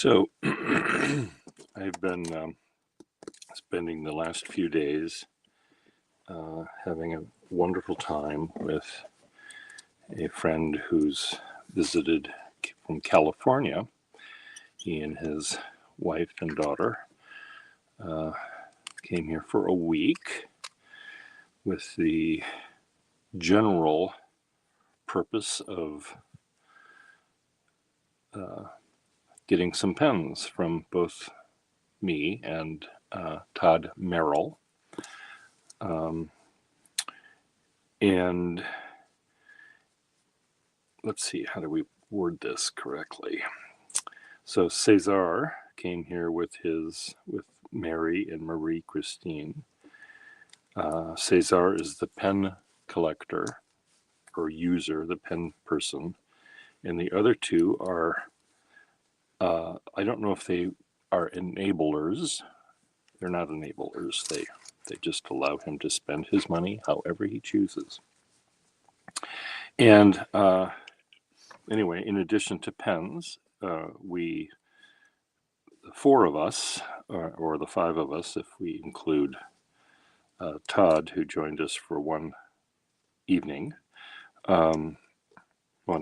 So I've been spending the last few days having a wonderful time with a friend who's visited from California. He and his wife and daughter came here for a week with the general purpose of getting some pens from both me and Todd Merrill. And let's see, how do we word this correctly? So Cesar came here with Mary and Marie Christine. Cesar is the pen collector or user, the pen person, and the other two are, I don't know if they are enablers. They're not enablers. They just allow him to spend his money however he chooses. And anyway, in addition to pens, the four of us, or the five of us, if we include Todd, who joined us for one evening, one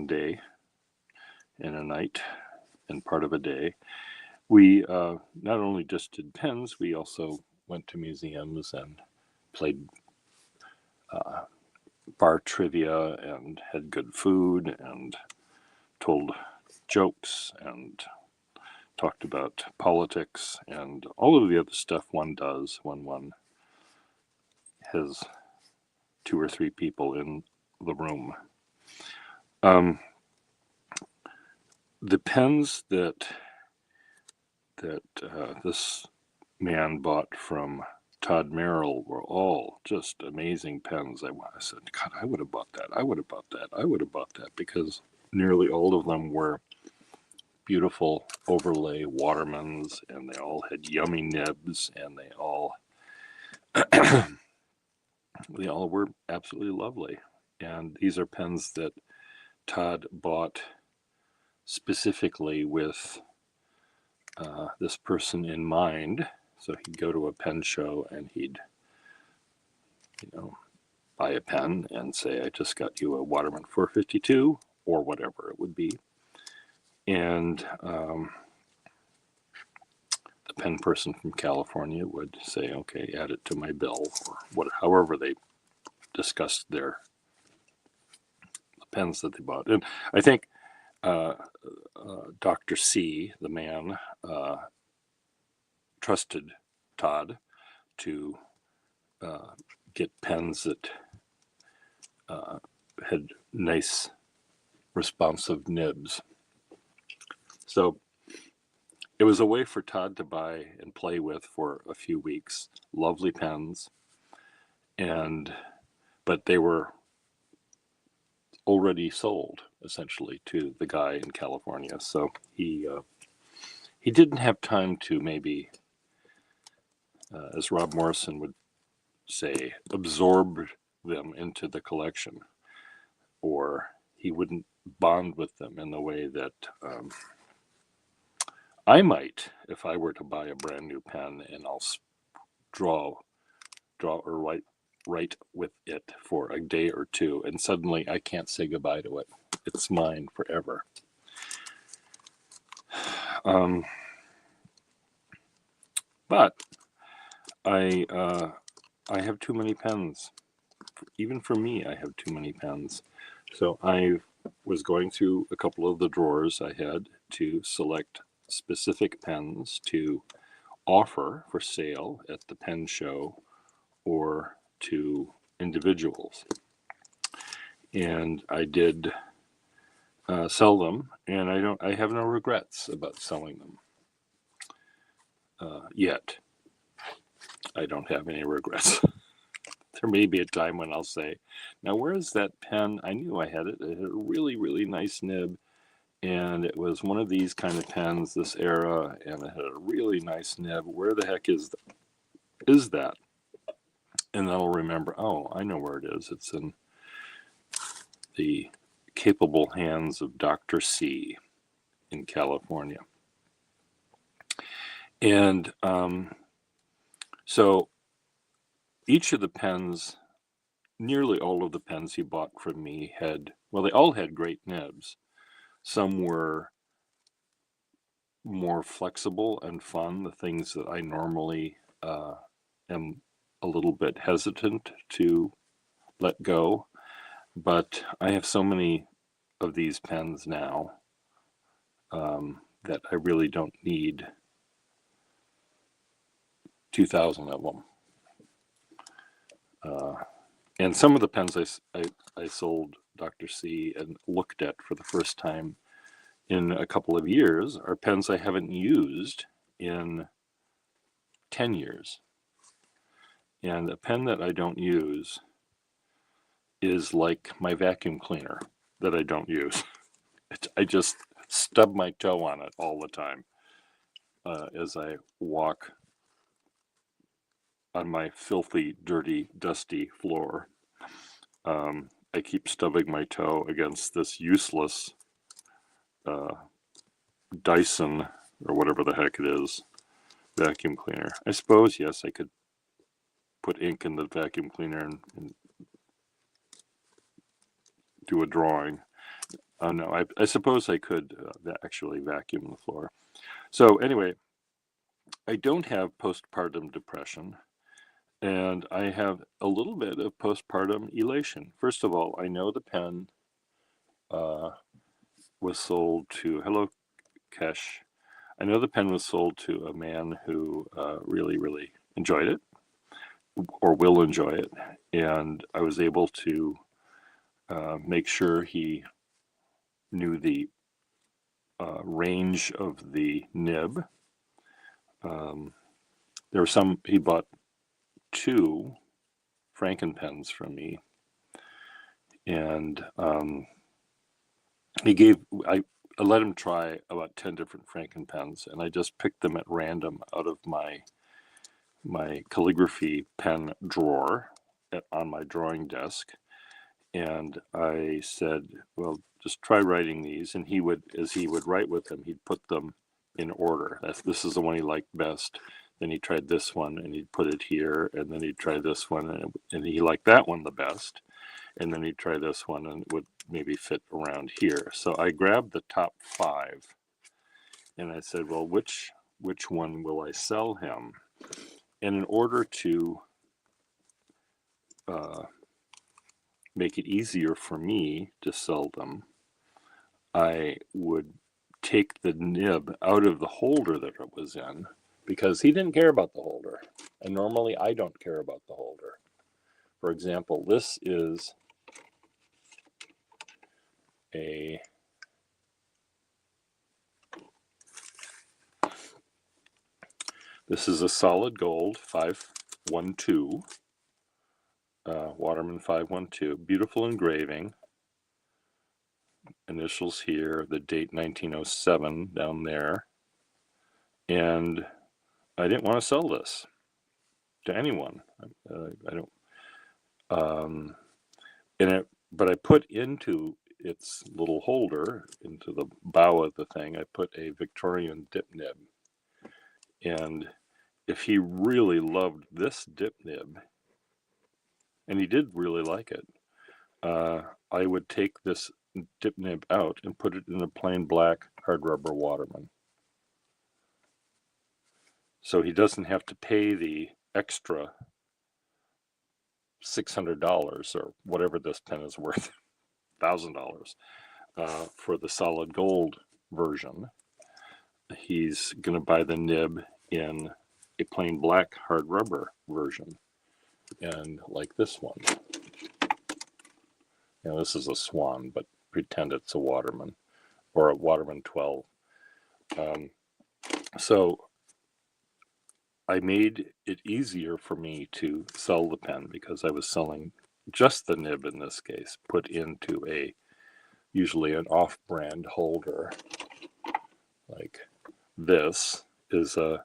day and a night and part of a day, we not only just did pens, we also went to museums and played bar trivia and had good food and told jokes and talked about politics and all of the other stuff one does when one has two or three people in the room. The pens that this man bought from Todd Merrill were all just amazing pens. I said, God, I would have bought that. I would have bought that. I would have bought that, because nearly all of them were beautiful overlay Watermans, and they all had yummy nibs, and they all were absolutely lovely. And these are pens that Todd bought specifically with this person in mind. So he'd go to a pen show and he'd, buy a pen and say, I just got you a Waterman 452 or whatever it would be. And the pen person from California would say, okay, add it to my bill, or however they discussed the pens that they bought. And I think Dr. C, the man, trusted Todd to get pens that had nice, responsive nibs. So it was a way for Todd to buy and play with for a few weeks. Lovely pens, but they were already sold essentially to the guy in California. So he didn't have time to maybe, as Rob Morrison would say, absorb them into the collection, or he wouldn't bond with them in the way that I might if I were to buy a brand new pen and I'll draw or write with it for a day or two, and suddenly I can't say goodbye to it. It's mine forever. But I have too many pens. Even for me, I have too many pens. So I was going through a couple of the drawers I had to select specific pens to offer for sale at the pen show or to individuals. And I did sell them, and I have no regrets about selling them yet. I don't have any regrets. There may be a time when I'll say, now where is that pen? I knew I had it. It had a really, really nice nib, and it was one of these kind of pens, this era, and it had a really nice nib. Where the heck is that? And then I'll remember, oh, I know where it is. It's in the capable hands of Dr. C in California. And so each of the pens, nearly all of the pens he bought from me had, well, they all had great nibs. Some were more flexible and fun, the things that I normally am a little bit hesitant to let go. But I have so many of these pens now that I really don't need 2,000 of them. And some of the pens I sold Dr. C and looked at for the first time in a couple of years are pens I haven't used in 10 years. And a pen that I don't use is like my vacuum cleaner that I don't use. I just stub my toe on it all the time as I walk on my filthy, dirty, dusty floor. I keep stubbing my toe against this useless Dyson, or whatever the heck it is, vacuum cleaner. I suppose, yes, I could put ink in the vacuum cleaner and do a drawing. No, I suppose I could actually vacuum the floor. So anyway, I don't have postpartum depression, and I have a little bit of postpartum elation. First of all, I know the pen was sold to, hello, Kesh. I know the pen was sold to a man who really, really enjoyed it, or will enjoy it, and I was able to make sure he knew the range of the nib. There were some, he bought 2 Franken-pens from me, and I let him try about 10 different Franken-pens, and I just picked them at random out of my calligraphy pen drawer on my drawing desk. And I said, well, just try writing these. And he would, as he would write with them, he'd put them in order. This is the one he liked best. Then he tried this one and he'd put it here. And then he'd try this one and he liked that one the best. And then he'd try this one and it would maybe fit around here. So I grabbed the top 5 and I said, well, which one will I sell him? And in order to make it easier for me to sell them, I would take the nib out of the holder that it was in, because he didn't care about the holder. And normally I don't care about the holder. For example, this is a solid gold 512, Waterman 512, beautiful engraving, initials here, the date 1907 down there, and I didn't want to sell this to anyone. I don't, but I put into its little holder, into the bow of the thing, I put a Victorian dip nib. And if he really loved this dip nib, and he did really like it, I would take this dip nib out and put it in a plain black hard rubber Waterman. So he doesn't have to pay the extra $600 or whatever this pen is worth, $1,000, for the solid gold version. He's going to buy the nib in a plain black hard rubber version, and like this one. This is a Swan, but pretend it's a Waterman, or a Waterman 12. So I made it easier for me to sell the pen because I was selling just the nib in this case, put into usually an off-brand holder. Like this is a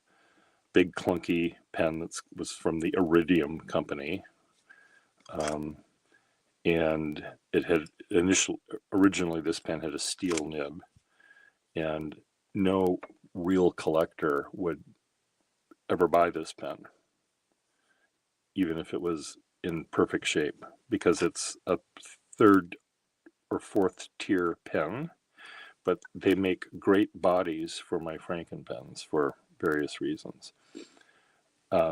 big clunky pen that was from the Iridium company. And it had originally this pen had a steel nib, and no real collector would ever buy this pen, even if it was in perfect shape, because it's a third or fourth tier pen, but they make great bodies for my Franken pens for various reasons.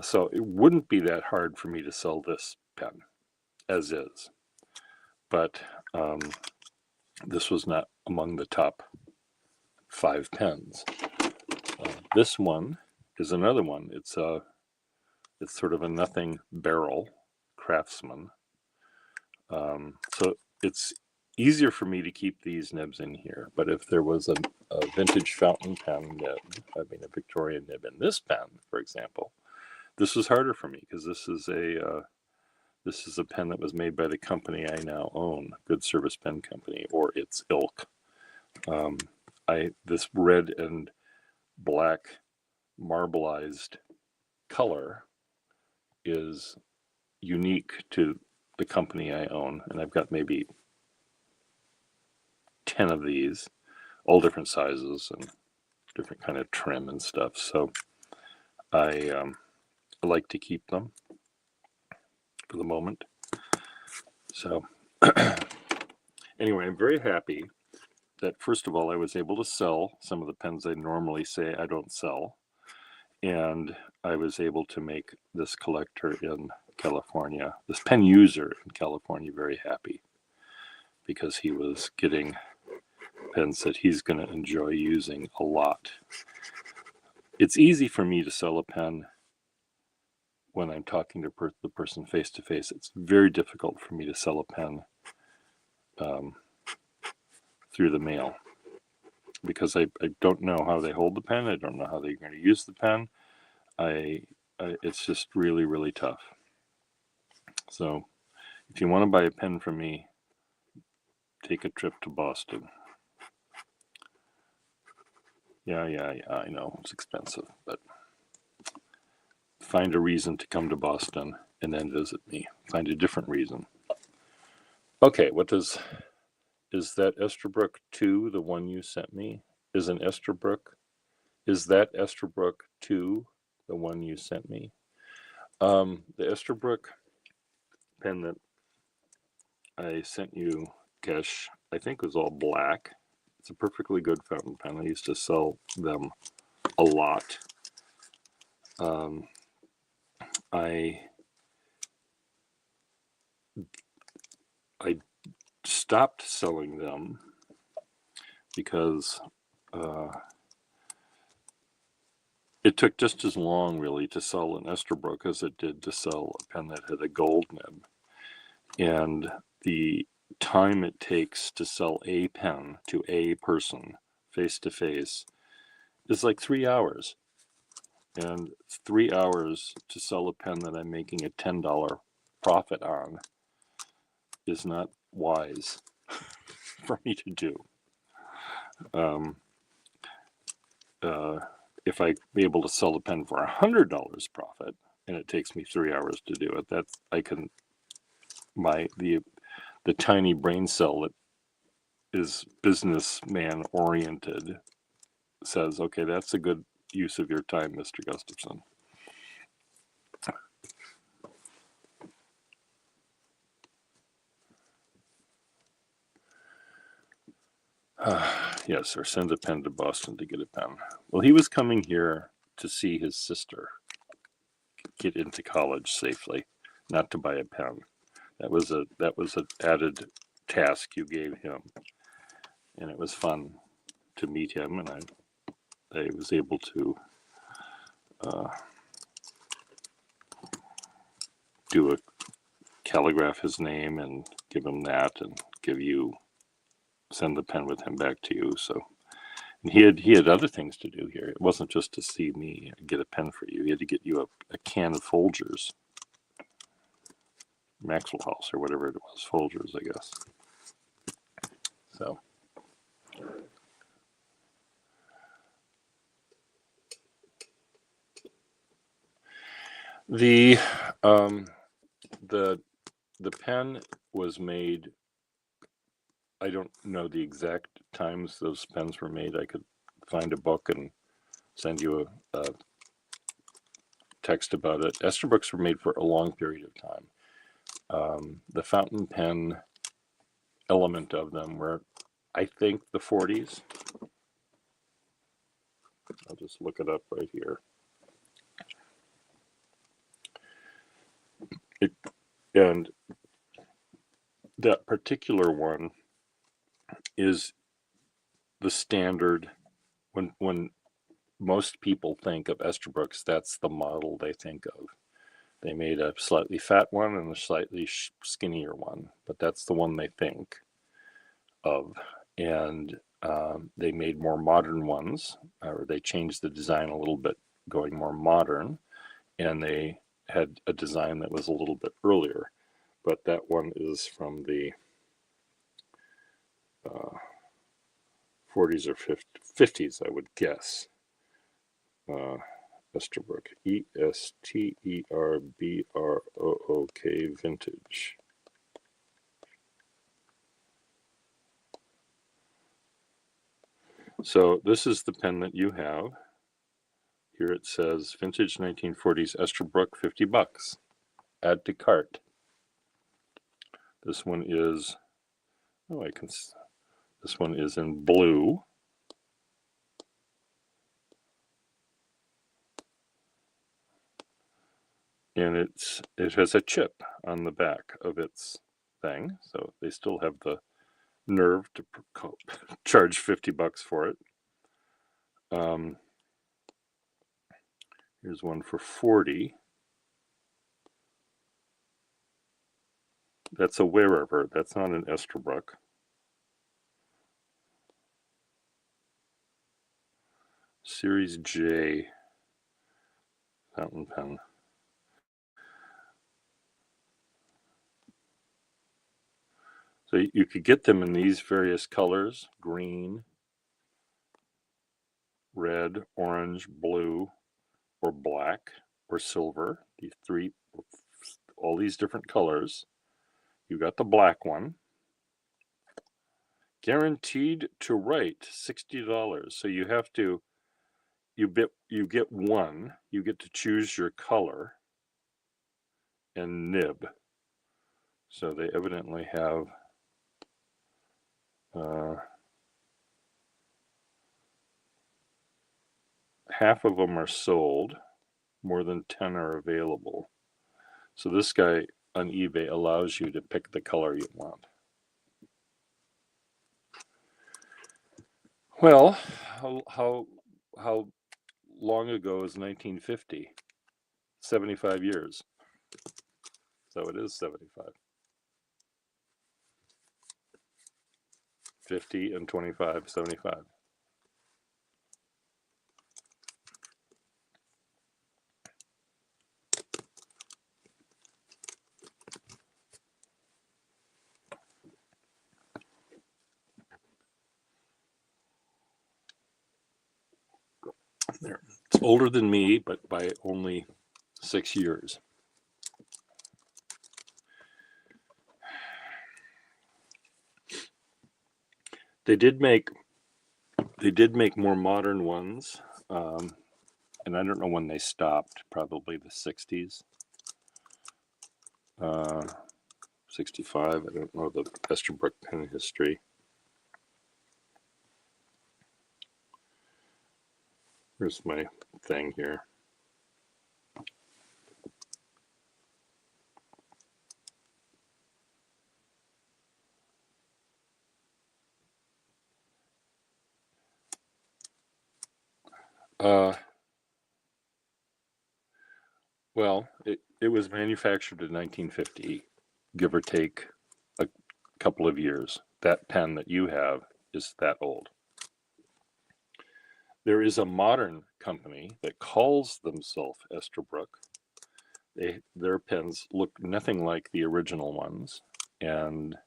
So it wouldn't be that hard for me to sell this pen as is, but this was not among the top 5 pens. This one is another one. It's sort of a nothing barrel Craftsman. So it's easier for me to keep these nibs in here. But if there was a vintage fountain pen nib, I mean a Victorian nib in this pen, for example, this was harder for me because this is a pen that was made by the company I now own, Good Service Pen Company, or its ilk. This red and black marbleized color is unique to the company I own, and I've got maybe 10 of these, all different sizes and different kind of trim and stuff. So I like to keep them for the moment. So anyway, I'm very happy that, first of all, I was able to sell some of the pens I normally say I don't sell, and I was able to make this collector in California, this pen user in California, very happy, because he was getting pens that he's going to enjoy using a lot. It's easy for me to sell a pen when I'm talking to the person face to face. It's very difficult for me to sell a pen through the mail, because I don't know how they hold the pen. I don't know how they're going to use the pen. It's just really, really tough. So if you want to buy a pen from me, take a trip to Boston. Yeah, I know it's expensive, but find a reason to come to Boston and then visit me. Find a different reason. Okay, is that Esterbrook 2 the one you sent me? Is that Esterbrook 2 the one you sent me? The Esterbrook pen that I sent you, Kesh, I think was all black. It's a perfectly good fountain pen. I used to sell them a lot. I stopped selling them because it took just as long, really, to sell an Esterbrook as it did to sell a pen that had a gold nib. And the time it takes to sell a pen to a person face to face is like 3 hours. And 3 hours to sell a pen that I'm making a $10 profit on is not wise for me to do. If I be able to sell a pen for $100 profit and it takes me 3 hours to do it, that I can, the tiny brain cell that is businessman oriented says, okay, that's a good use of your time, Mr. Gustafson. Yes, or send a pen to Boston to get a pen. Well, he was coming here to see his sister get into college safely, not to buy a pen. That was an added task you gave him, and it was fun to meet him, and I was able to calligraph his name and give him that, and send the pen with him back to you. So, and he had other things to do here. It wasn't just to see me get a pen for you. He had to get you a can of Folgers, Maxwell House or whatever it was, Folgers, I guess. So. The pen was made, I don't know the exact times those pens were made. I could find a book and send you text about it. Esterbrook's were made for a long period of time. The fountain pen element of them were, I think, the 40s. I'll just look it up right here. And that particular one is the standard. When most people think of Esterbrook's, that's the model they think of. They made a slightly fat one and a slightly skinnier one, but that's the one they think of. And they made more modern ones, or they changed the design a little bit, going more modern, and they had a design that was a little bit earlier. But that one is from the 40s or 50s, I would guess. Esterbrook, Esterbrook, vintage. So this is the pen that you have. Here it says vintage 1940s Esterbrook, $50. Add to cart. This one is, this one is in blue. And it has a chip on the back of its thing, so they still have the nerve to charge $50 for it. Here's one for $40. That's a wearer. That's not an Esterbrook. Series J fountain pen. So you could get them in these various colors: green, red, orange, blue, or black, or silver. These three, all these different colors. You got the black one. Guaranteed to write, $60. So you have to, you get one. You get to choose your color and nib. So they evidently have half of them are sold. More than 10 are available. So this guy on eBay allows you to pick the color you want. Well, how long ago is 1950? 75 years. So it is 75. 50 and 25, 75. There. It's older than me, but by only 6 years. They did make more modern ones, and I don't know when they stopped. Probably the 60s, 65. I don't know the Esterbrook pen history. Here's my thing here. Well, it was manufactured in 1950, give or take a couple of years. That pen that you have is that old. There is a modern company that calls themselves Esterbrook. Their pens look nothing like the original ones, and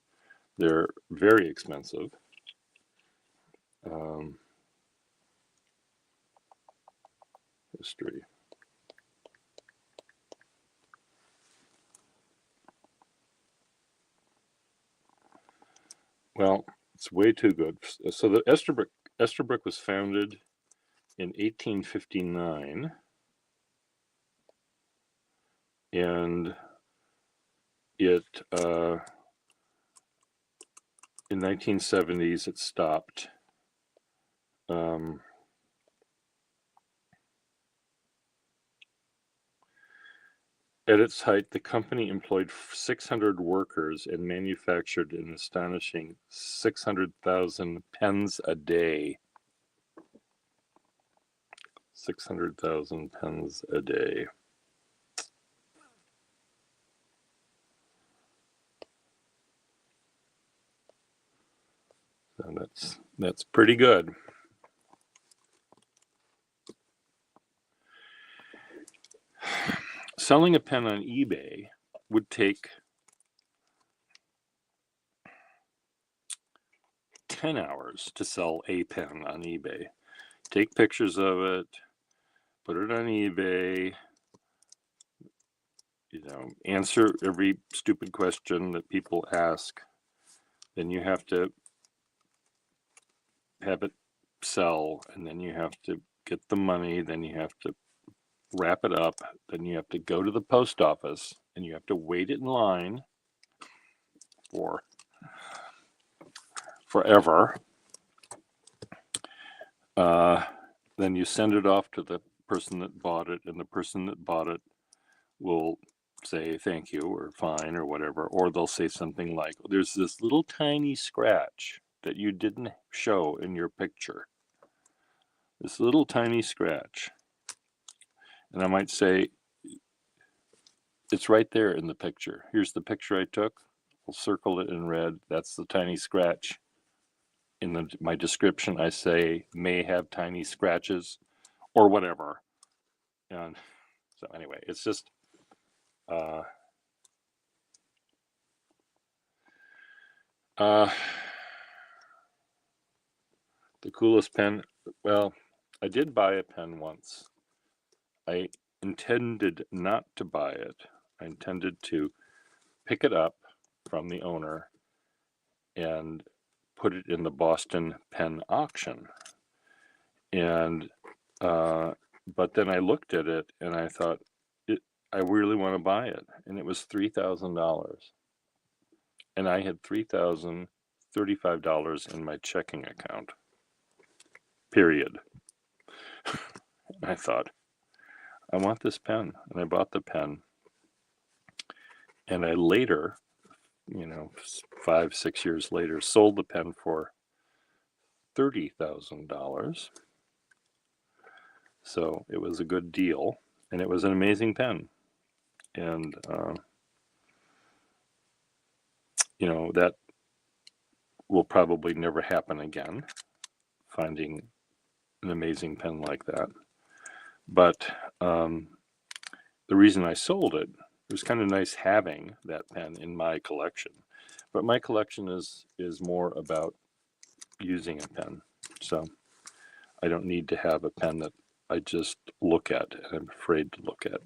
they're very expensive. History. Well, it's way too good. So the Esterbrook was founded in 1859. and it in 1970s it stopped. At its height, the company employed 600 workers and manufactured an astonishing 600,000 pens a day. 600,000 pens a day. So that's pretty good. Selling a pen on eBay would take 10 hours to sell a pen on eBay. Take pictures of it, put it on eBay, answer every stupid question that people ask. Then you have to have it sell, and then you have to get the money, then you have to wrap it up, then you have to go to the post office, and you have to wait in line for forever. Then you send it off to the person that bought it, and the person that bought it will say thank you or fine or whatever, or they'll say something like, there's this little tiny scratch that you didn't show in your picture. This little tiny scratch. And I might say, it's right there in the picture. Here's the picture I took. We'll circle it in red. That's the tiny scratch. In my description, I say may have tiny scratches or whatever. And so anyway, it's just the coolest pen. Well, I did buy a pen once. I intended not to buy it. I intended to pick it up from the owner and put it in the Boston pen auction. And but then I looked at it and I thought, I really want to buy it. And it was $3,000. And I had $3,035 in my checking account. Period. And I thought, I want this pen. And I bought the pen. And I later, 5-6 years later, sold the pen for $30,000. So it was a good deal, and it was an amazing pen. And, that will probably never happen again, finding an amazing pen like that. But the reason I sold it, it was kind of nice having that pen in my collection. But my collection is more about using a pen. So I don't need to have a pen that I just look at and I'm afraid to look at.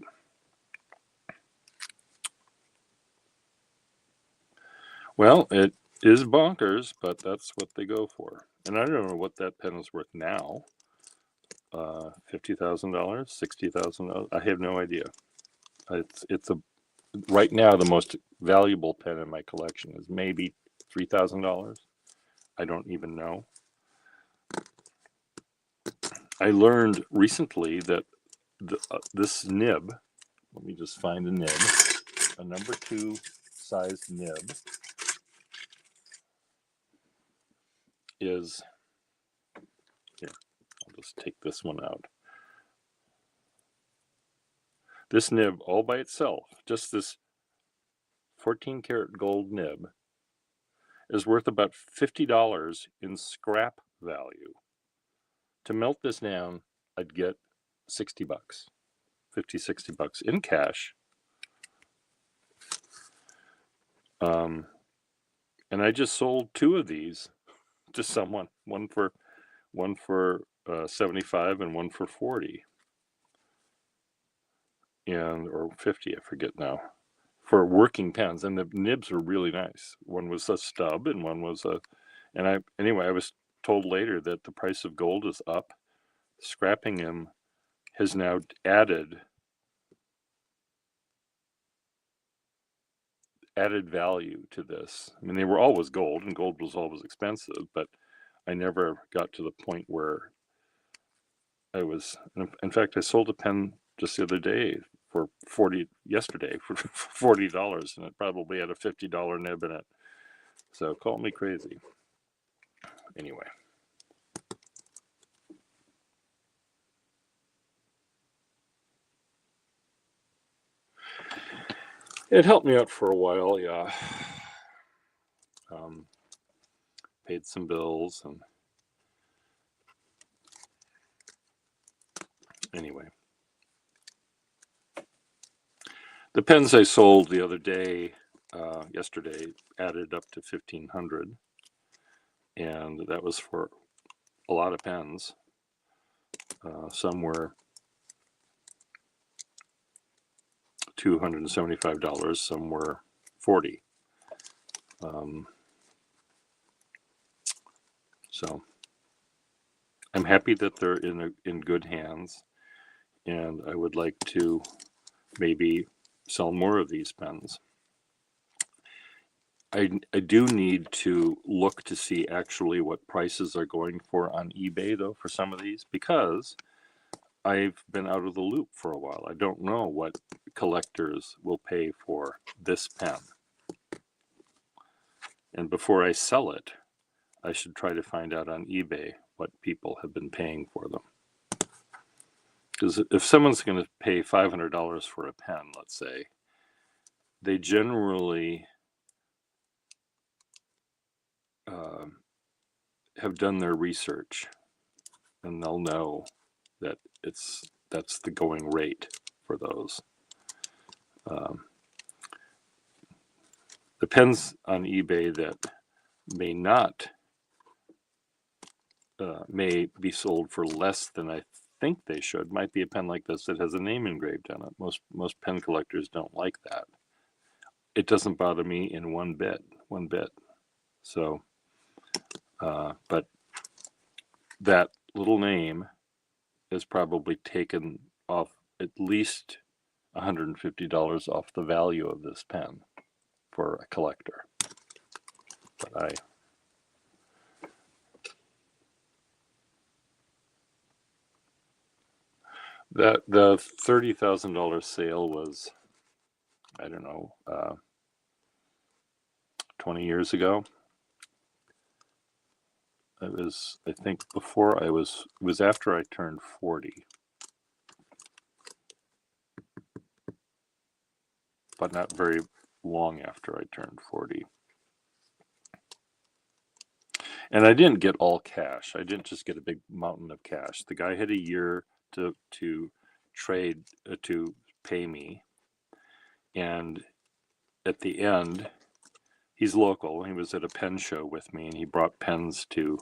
Well, it is bonkers, but that's what they go for. And I don't know what that pen is worth now. $50,000, $60,000. I have no idea. It's right now the most valuable pen in my collection is maybe $3,000. I don't even know. I learned recently that this nib, let me just find a nib, a number 2 size nib is, here, I'll just take this one out. This nib all by itself, just this 14 karat gold nib, is worth about $50 in scrap value. To melt this down, I'd get $60, $50-$60 in cash. And I just sold 2 of these to someone, one for 75 and one for 40, or 50, I forget now, for working pens. And the nibs were really nice. One was a stub and one was I was told later that the price of gold is up. Scrapping them has now added added value to this. I mean, they were always gold, and gold was always expensive, but I never got to the point where I was, in fact, I sold a pen just the other day for yesterday for $40, and it probably had a $50 nib in it. So call me crazy. Anyway. It helped me out for a while, yeah. Paid some bills, and anyway. The pens I sold the other day, yesterday, added up to $1,500, and that was for a lot of pens. Some were $275, some were $40. So I'm happy that they're in good hands, and I would like to maybe sell more of these pens. I do need to look to see actually what prices are going for on eBay, though, for some of these, because I've been out of the loop for a while. I don't know what collectors will pay for this pen. And before I sell it, I should try to find out on eBay what people have been paying for them. Because if someone's going to pay $500 for a pen, let's say, they generally have done their research, and they'll know that that's the going rate for those. The pens on eBay that may not may be sold for less than I think they should might be a pen like this that has a name engraved on it. Most pen collectors don't like that. It doesn't bother me in one bit. So, but that little name is probably taken off at least $150 off the value of this pen for a collector. But the $30,000 sale was, I don't know, 20 years ago. It was, I think, before it was after I turned 40. But not very long after I turned 40. And I didn't get all cash. I didn't just get a big mountain of cash. The guy had a year to trade, to pay me. And at the end, he's local. He was at a pen show with me, and he brought pens to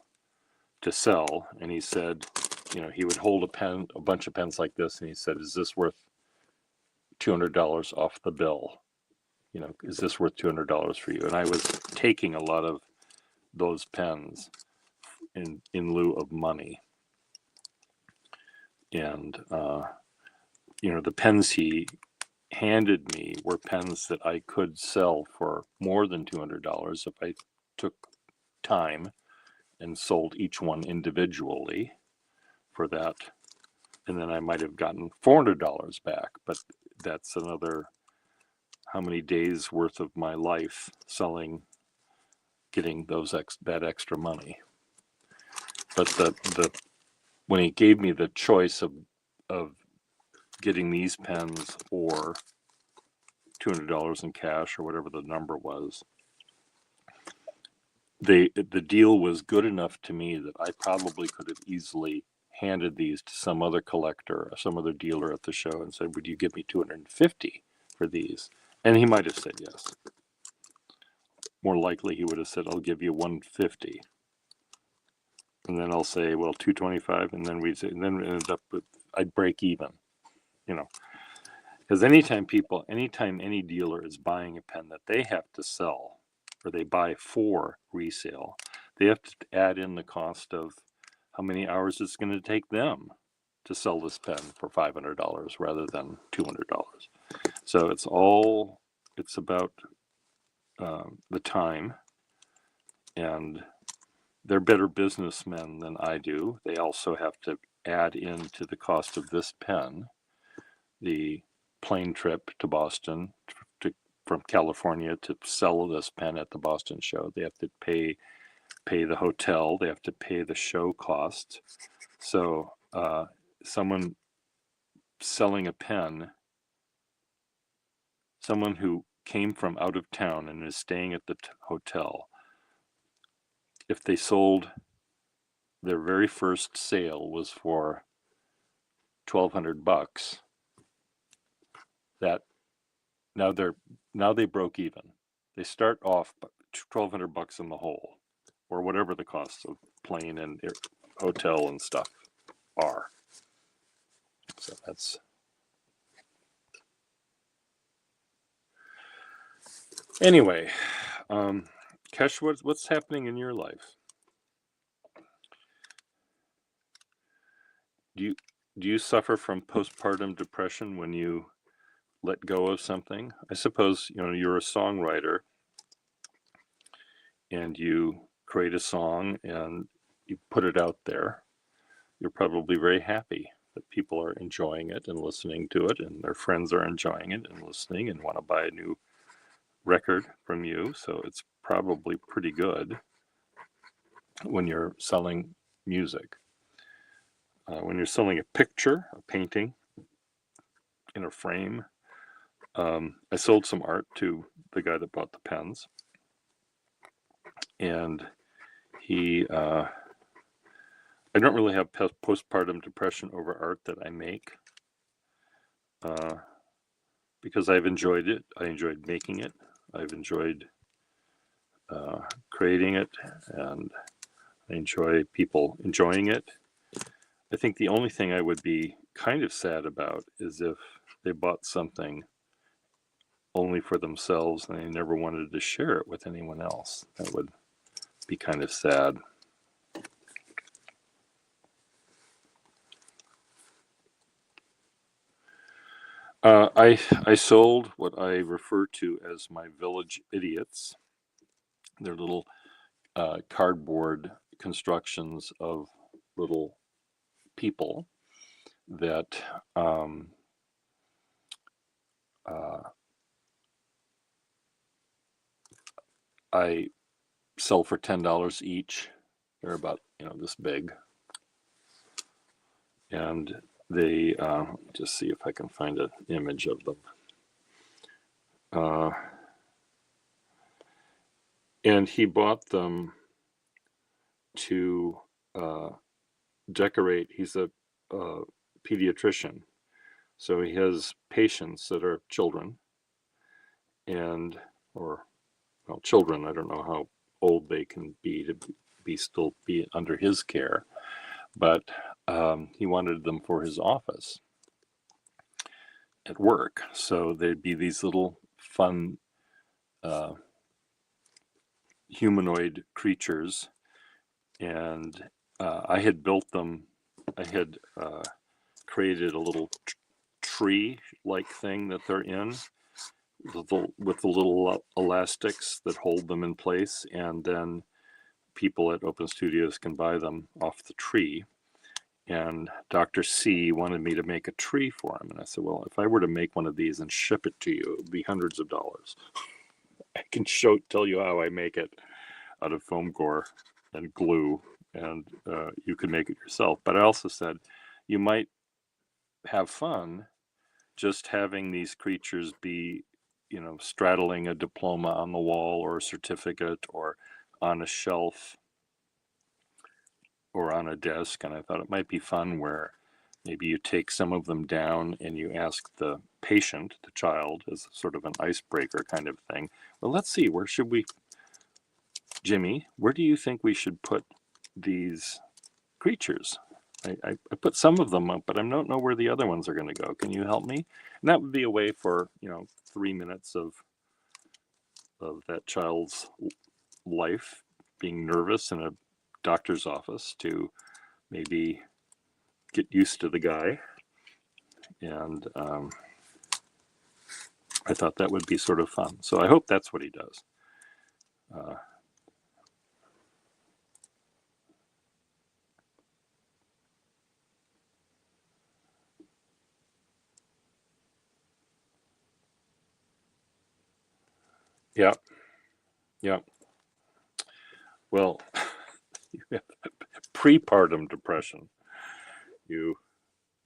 sell. And he said, he would hold a bunch of pens like this, and he said, "Is this worth $200 off the bill? Is this worth $200 for you?" And I was taking a lot of those pens in lieu of money. And the pens he handed me were pens that I could sell for more than $200 if I took time and sold each one individually for that. And then I might have gotten $400 back, but that's another how many days worth of my life getting that extra money. But when he gave me the choice of getting these pens or $200 in cash or whatever the number was, the deal was good enough to me that I probably could have easily handed these to some other collector, some other dealer at the show, and said, "Would you give me $250 for these?" And he might have said yes. More likely he would have said, "I'll give you $150." And then I'll say, "Well, $225," and then it ends up with, I'd break even, because anytime any dealer is buying a pen that they have to sell, or they buy for resale, they have to add in the cost of how many hours it's going to take them to sell this pen for $500 rather than $200. So it's about the time, and they're better businessmen than I do. They also have to add into the cost of this pen the plane trip to Boston from California to sell this pen at the Boston show. They have to pay the hotel. They have to pay the show costs. So someone selling a pen, someone who came from out of town and is staying at the hotel, if they sold, their very first sale was for $1,200, that now they broke even. They start off $1,200 in the hole, or whatever the costs of plane and hotel and stuff are. So that's anyway. Kesh, what's happening in your life? Do you suffer from postpartum depression when you let go of something? I suppose you're a songwriter, and you create a song and you put it out there. You're probably very happy that people are enjoying it and listening to it, and their friends are enjoying it and listening and want to buy a new record from you. So it's probably pretty good when you're selling music. When you're selling a picture, a painting in a frame, I sold some art to the guy that bought the pens, and I don't really have postpartum depression over art that I make, because I've enjoyed it. I enjoyed making it. I've enjoyed creating it, and I enjoy people enjoying it. I think the only thing I would be kind of sad about is if they bought something only for themselves and they never wanted to share it with anyone else. That would be kind of sad. I sold what I refer to as my village idiots. They're little cardboard constructions of little people that I sell for $10 each. They're about this big, and they just see if I can find an image of them. And he bought them to decorate. He's a pediatrician, so he has patients that are children, children. I don't know how old they can be to still be under his care, but he wanted them for his office at work. So they'd be these little fun humanoid creatures, and I had built them. I had created a little tree-like thing that they're in, with the little elastics that hold them in place, and then people at Open Studios can buy them off the tree. And Dr. C wanted me to make a tree for him, and I said, well, if I were to make one of these and ship it to you, it would be hundreds of dollars. I can tell you how I make it out of foam core and glue, and you can make it yourself. But I also said you might have fun just having these creatures be, straddling a diploma on the wall, or a certificate, or on a shelf, or on a desk. And I thought it might be fun where maybe you take some of them down and you ask the patient, the child, as sort of an icebreaker kind of thing. Well, let's see, Jimmy, where do you think we should put these creatures? I put some of them up, but I don't know where the other ones are going to go. Can you help me? And that would be a way for 3 minutes of that child's life being nervous in a doctor's office to maybe get used to the guy. And I thought that would be sort of fun. So I hope that's what he does. Uh, yeah, yeah. Well, you have prepartum depression. You,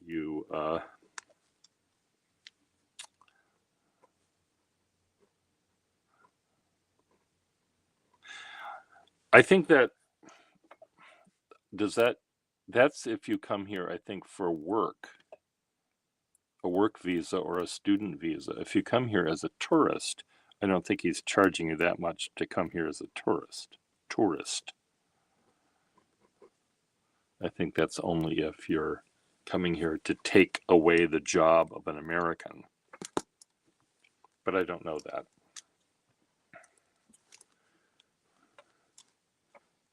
you. I think that does that. That's if you come here, I think, for work, a work visa or a student visa. If you come here as a tourist, I don't think he's charging you that much to come here as a tourist. Tourist. I think that's only if you're coming here to take away the job of an American. But I don't know that.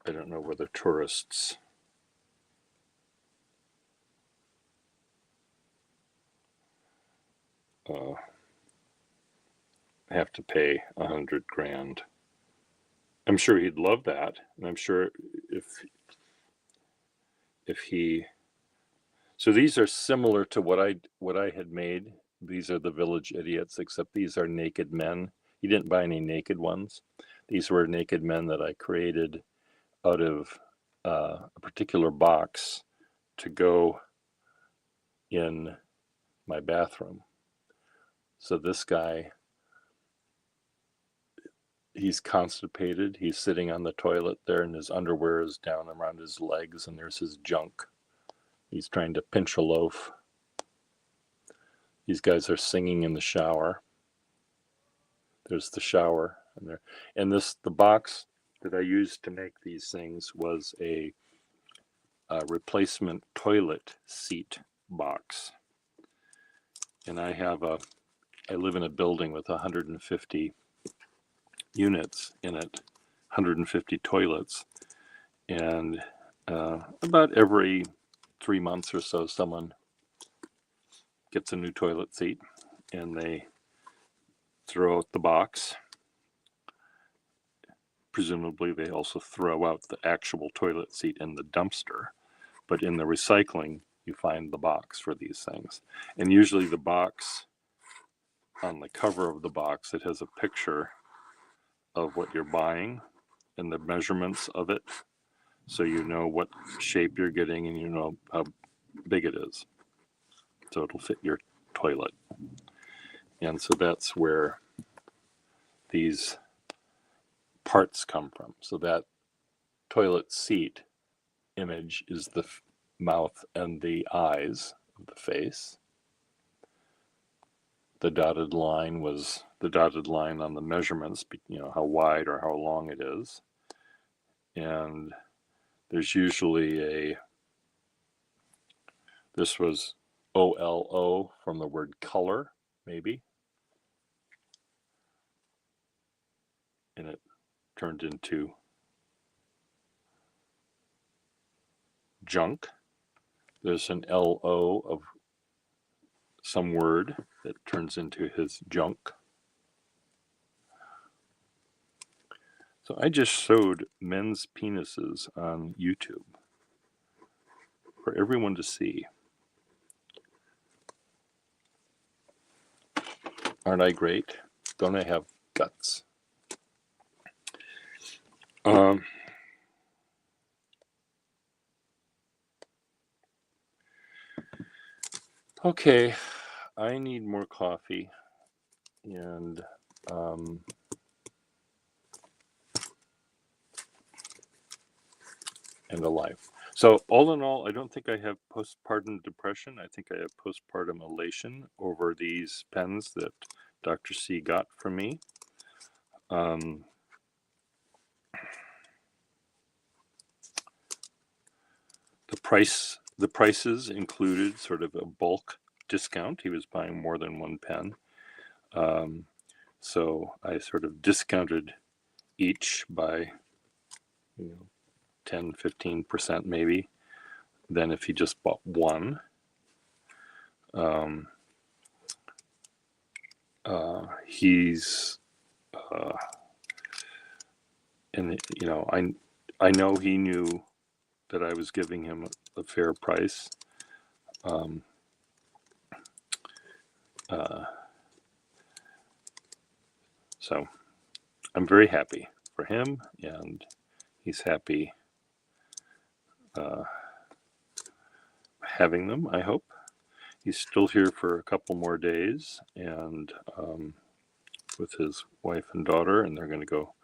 I don't know whether tourists have to pay $100,000. I'm sure he'd love that, and I'm sure if he. So these are similar to what I had made. These are the Village Idiots, except these are naked men. He didn't buy any naked ones. These were naked men that I created out of a particular box to go in my bathroom. So this guy, he's constipated. He's sitting on the toilet there, and his underwear is down around his legs, and there's his junk. He's trying to pinch a loaf. These guys are singing in the shower. There's the shower, and the box that I used to make these things was a replacement toilet seat box. And I live in a building with 150 units in it, 150 toilets, and about every 3 months or so, someone gets a new toilet seat, and they throw out the box. Presumably, they also throw out the actual toilet seat in the dumpster, but in the recycling, you find the box for these things. And usually the box, on the cover of the box, it has a picture of what you're buying and the measurements of it, so you know what shape you're getting and you know how big it is. So it'll fit your toilet. And so that's where these parts come from. So that toilet seat image is the mouth and the eyes of the face. The dotted line was the dotted line on the measurements, how wide or how long it is. And there's usually this was OLO from the word color, maybe. And it turned into junk. There's an LO of some word that turns into his junk. So I just showed men's penises on YouTube for everyone to see. Aren't I great? Don't I have guts? Okay, I need more coffee and a life. So all in all, I don't think I have postpartum depression. I think I have postpartum elation over these pens that Dr. C got from me. The prices included sort of a bulk discount. He was buying more than one pen. So I sort of discounted each by 10, 15% maybe, than if he just bought one. He's and I know he knew that I was giving him a fair price. So I'm very happy for him, and he's happy having them, I hope. He's still here for a couple more days, and with his wife and daughter, and they're going to go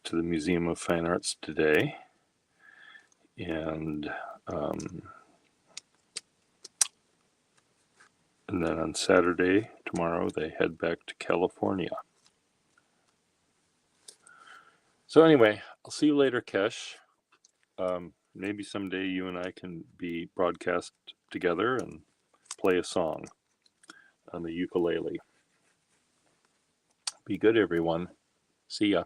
to the Museum of Fine Arts today. And then on Saturday, tomorrow, they head back to California. So anyway, I'll see you later, Kesh. Maybe someday you and I can be broadcast together and play a song on the ukulele. Be good, everyone. See ya.